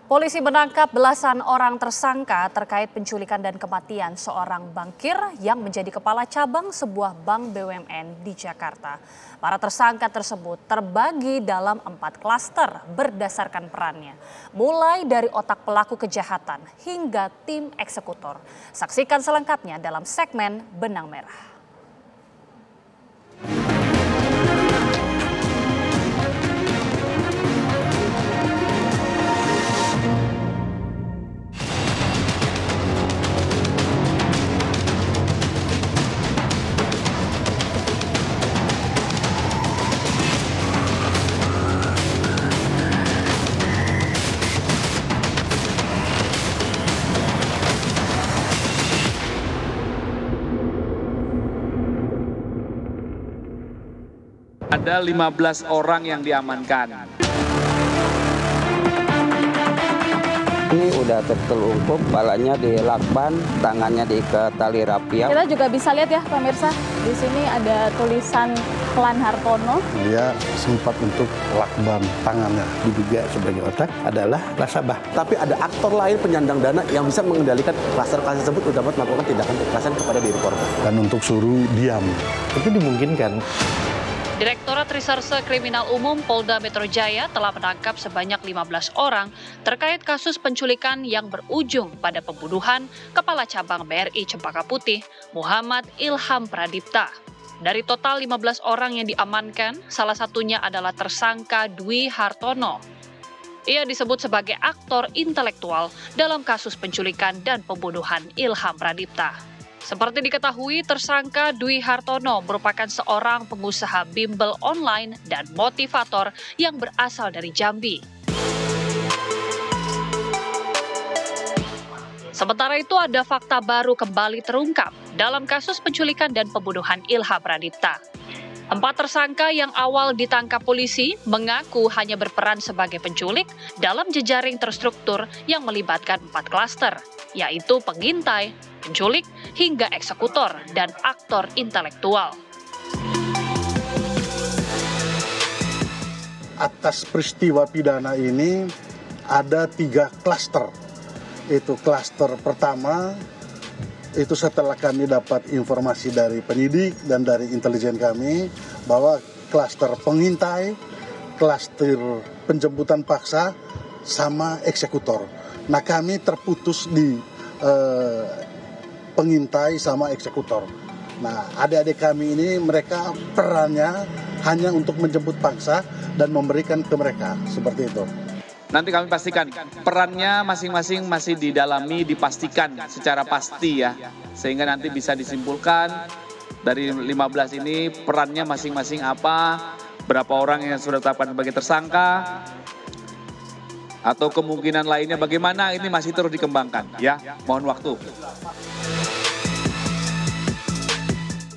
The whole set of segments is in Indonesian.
Polisi menangkap belasan orang tersangka terkait penculikan dan kematian seorang bankir yang menjadi kepala cabang sebuah bank BUMN di Jakarta. Para tersangka tersebut terbagi dalam 4 klaster berdasarkan perannya, mulai dari otak pelaku kejahatan hingga tim eksekutor. Saksikan selengkapnya dalam segmen Benang Merah. Ada 15 orang yang diamankan. Ini udah tertelungkup, kepalanya dilakban, tangannya diikat tali rapiak. Kita juga bisa lihat ya pemirsa, di sini ada tulisan Klan Hartono. Dia sempat untuk lakban tangannya, diduga sebagai otak adalah nasabah. Tapi ada aktor lain penyandang dana yang bisa mengendalikan klaster-klaster tersebut untuk dapat melakukan tindakan kekerasan kepada diri korban. Dan untuk suruh diam, itu dimungkinkan. Direktorat Reserse Kriminal Umum Polda Metro Jaya telah menangkap sebanyak 15 orang terkait kasus penculikan yang berujung pada pembunuhan Kepala Cabang BRI Cempaka Putih, Muhammad Ilham Pradipta. Dari total 15 orang yang diamankan, salah satunya adalah tersangka Dwi Hartono. Ia disebut sebagai aktor intelektual dalam kasus penculikan dan pembunuhan Ilham Pradipta. Seperti diketahui, tersangka Dwi Hartono merupakan seorang pengusaha bimbel online dan motivator yang berasal dari Jambi. Sementara itu ada fakta baru kembali terungkap dalam kasus penculikan dan pembunuhan Ilham Pradipta. 4 tersangka yang awal ditangkap polisi mengaku hanya berperan sebagai penculik dalam jejaring terstruktur yang melibatkan 4 klaster, yaitu pengintai, penculik, hingga eksekutor dan aktor intelektual. Atas peristiwa pidana ini ada 3 klaster. Itu klaster pertama, itu setelah kami dapat informasi dari penyidik dan dari intelijen kami bahwa klaster pengintai, klaster penjemputan paksa, sama eksekutor. Nah, kami terputus di pengintai sama eksekutor. Nah, adik-adik kami ini mereka perannya hanya untuk menjemput paksa dan memberikan ke mereka, seperti itu. Nanti kami pastikan perannya masing-masing masih didalami, dipastikan secara pasti ya. Sehingga nanti bisa disimpulkan dari 15 ini perannya masing-masing apa, berapa orang yang sudah ditetapkan sebagai tersangka, atau kemungkinan lainnya bagaimana, ini masih terus dikembangkan ya. Mohon waktu.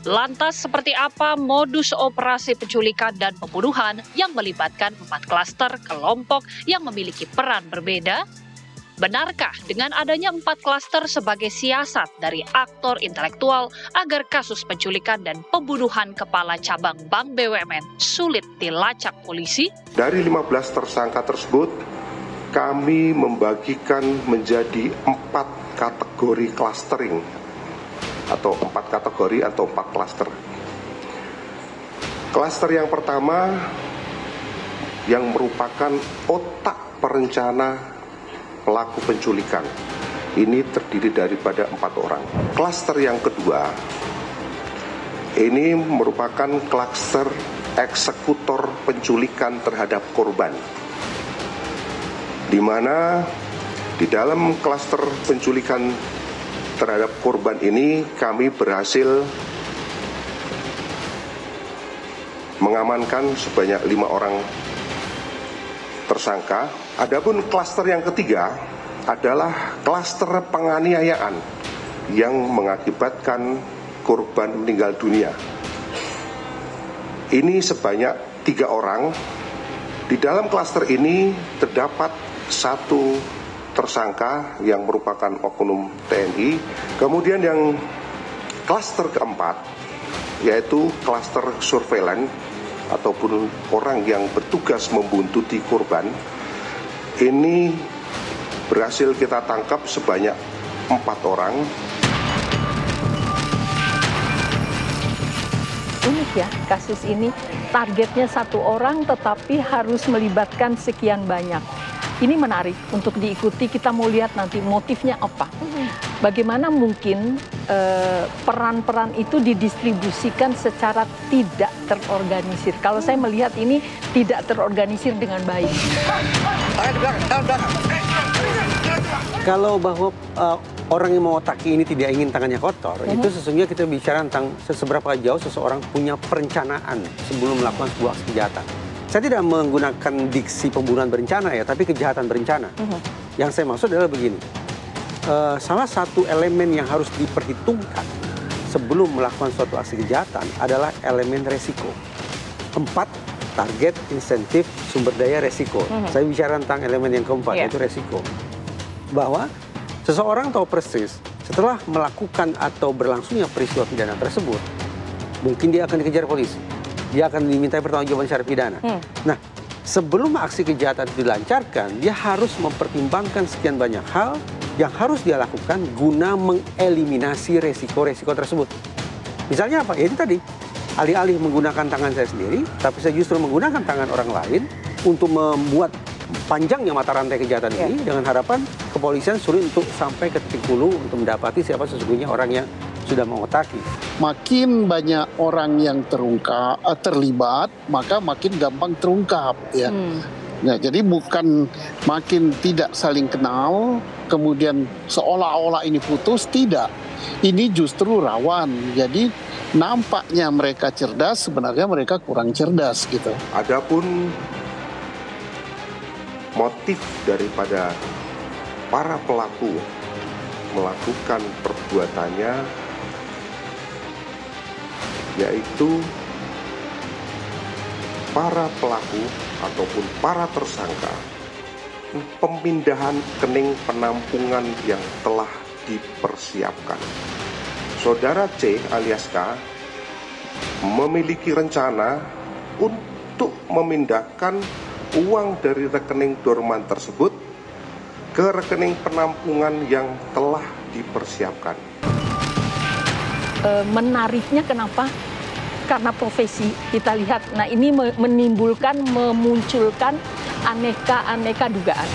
Lantas seperti apa modus operasi penculikan dan pembunuhan yang melibatkan 4 klaster kelompok yang memiliki peran berbeda? Benarkah dengan adanya 4 klaster sebagai siasat dari aktor intelektual agar kasus penculikan dan pembunuhan kepala cabang bank BUMN sulit dilacak polisi? Dari 15 tersangka tersebut, kami membagikan menjadi 4 kategori clustering atau 4 kategori atau 4 klaster. Klaster yang pertama yang merupakan otak perencana pelaku penculikan. Ini terdiri daripada 4 orang. Klaster yang kedua ini merupakan klaster eksekutor penculikan terhadap korban, di mana di dalam klaster penculikan terhadap korban ini kami berhasil mengamankan sebanyak 5 orang tersangka. Adapun klaster yang ketiga adalah klaster penganiayaan yang mengakibatkan korban meninggal dunia. Ini sebanyak 3 orang. Di dalam klaster ini terdapat 1 tersangka yang merupakan oknum TNI. Kemudian yang klaster keempat yaitu klaster surveillance ataupun orang yang bertugas membuntuti korban. Ini Berhasil kita tangkap sebanyak 4 orang. Unik ya kasus ini, targetnya 1 orang tetapi harus melibatkan sekian banyak. Ini menarik untuk diikuti, kita mau lihat nanti motifnya apa. Bagaimana mungkin peran-peran itu didistribusikan secara tidak terorganisir. Kalau saya melihat ini tidak terorganisir dengan baik. Kalau bahwa orang yang mengotaki ini tidak ingin tangannya kotor, itu sesungguhnya kita bicara tentang seberapa jauh seseorang punya perencanaan sebelum melakukan sebuah aksi kejahatan. Saya tidak menggunakan diksi pembunuhan berencana ya, tapi kejahatan berencana. Yang saya maksud adalah begini, salah satu elemen yang harus diperhitungkan sebelum melakukan suatu aksi kejahatan adalah elemen resiko. 4, target, insentif, sumber daya, resiko. Saya bicara tentang elemen yang keempat, yaitu resiko. Bahwa seseorang tahu persis setelah melakukan atau berlangsungnya peristiwa pidana tersebut, mungkin dia akan dikejar polisi. Dia akan dimintai pertanggungjawaban secara pidana. Nah, sebelum aksi kejahatan dilancarkan, dia harus mempertimbangkan sekian banyak hal yang harus dia lakukan guna mengeliminasi resiko-resiko tersebut. Misalnya apa? Ya itu tadi, alih-alih menggunakan tangan saya sendiri, tapi saya justru menggunakan tangan orang lain untuk membuat panjangnya mata rantai kejahatan ini, dengan harapan kepolisian sulit untuk sampai ke titik hulu untuk mendapati siapa sesungguhnya orang yang sudah mengotaki. Makin banyak orang yang terlibat, maka makin gampang terungkap ya. Nah, jadi bukan makin tidak saling kenal, kemudian seolah-olah ini putus, tidak. Ini justru rawan. Jadi nampaknya mereka cerdas, sebenarnya mereka kurang cerdas gitu. Adapun motif daripada para pelaku melakukan perbuatannya yaitu para pelaku ataupun para tersangka pemindahan rekening penampungan yang telah dipersiapkan. Saudara C alias K memiliki rencana untuk memindahkan uang dari rekening dorman tersebut ke rekening penampungan yang telah dipersiapkan. Menariknya kenapa? Karena profesi kita lihat. Nah, ini memunculkan aneka dugaan.